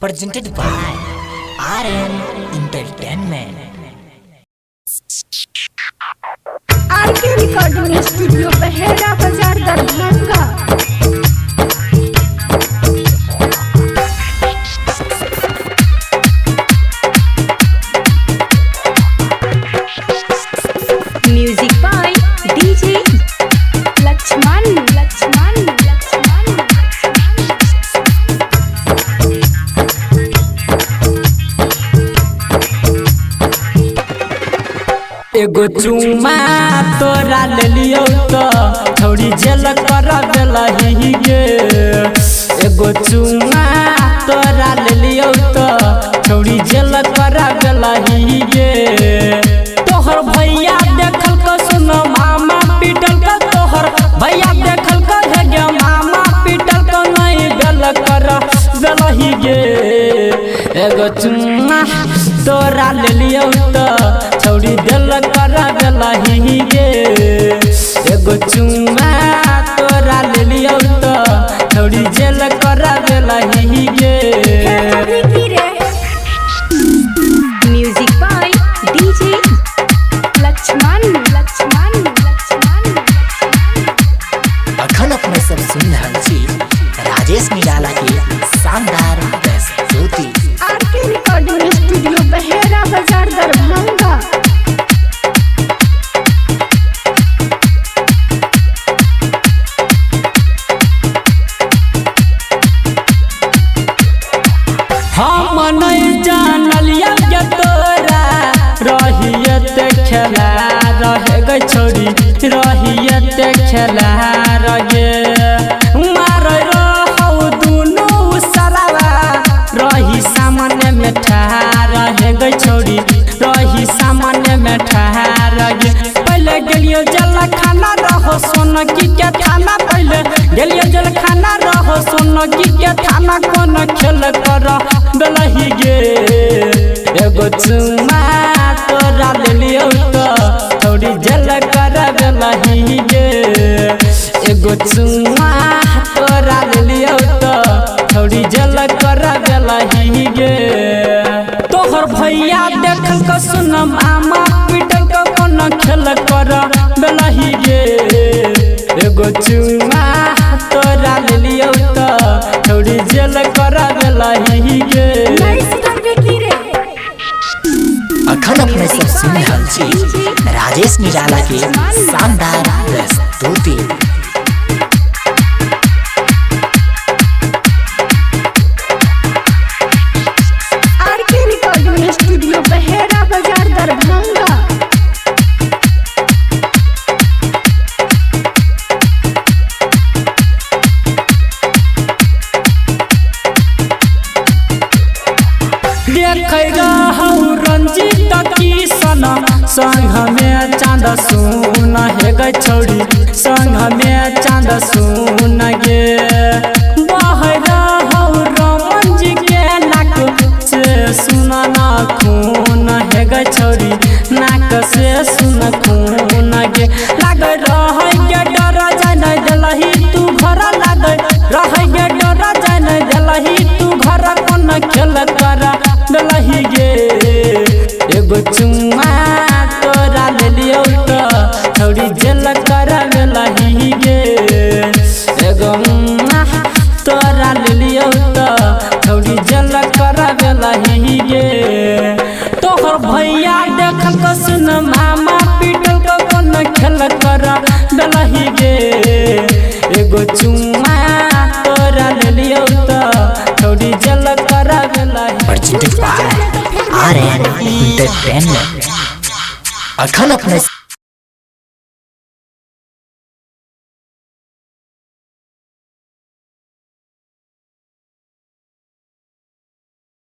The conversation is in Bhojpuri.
presented by RM Entertainment. RK recording studio Bahera Bazar Darbhanga. Music by DJ Lakshman. एगो चुमा तोरा ले लियो तो थोड़ी जेल कर देलही गे। एगो चुमा तोरा ले लियो तो थोड़ी जेल कर देलही गे। तोहर भैया देखल को सुन मामा पीटल का, तोहर भैया देखल को है गे मामा पीटल को नहीं बेल कर देलही गे। एगो चुमा तोरा ले लियो तो थोड़ी दिल कर देलही गे। एगो चुमा तोरा ले लियो तो थोड़ी जेल कर देलही गे। Music by DJ Laxman. अखन अपने सब सुन रहल छी राजेश निराला के शानदार प्रस्तुति। RK recording studio Bahera Bazar Darbhanga. हम नहीं जानलिया के तोरा रहियत खेला रहे गे छोड़ी रहियत खेला रगे मार रहू दुनू सरावा रही सामने में ठहर रहे गे छोड़ी रही सामने में ठहर गे। पहले गेलियो जल खाना रहो सोन की के थाना, पहले गेलियो जल खाना रहो सोन की के थाना कौन खेल कर देलही गे। एगो चुमा तोरा ले लियो तो थोड़ी जेल कर देलही गे। एगो चुमा तोरा ले लियो तो थोड़ी जेल कर देलही गे। तोहर भैया देखल को सुन मामा पीटल को कौन खेल कर देलही गे। एगो चुमा तोरा ले लियो तो थोड़ी जेल कर देलही गे। अखन अपने सब सुन रहल छी राजेश निराला के शानदार प्रस्तुति। RK recording studio Bahera Bazar Darbhanga. देख रहू रंजीत किशन संग में चांद सुन हे गे छोड़ी संग में चांद सुन गे। बह रहू रमन जी के नाक से सुन ना खून हे गे छोड़ी नाक से सुन खून गे। लाग रह गे डर जान देलही तू घर, लाग रह गे डर जान देलही तू घर कौन खेल कर देलही गे। एगो चुमा तोरा ले लियो तो थोड़ी जेल कर देलही गे। एगो तोरा ले लियो तो थोड़ी जेल कर देलही गे। तोहर भैया देखल को सुन मामा पीटल को कौन खेल कर देलही गे। एगो चुमा तोरा ले लियो तो थोड़ी जेल कर देलही। presented by RM Entertainment. अखन अपने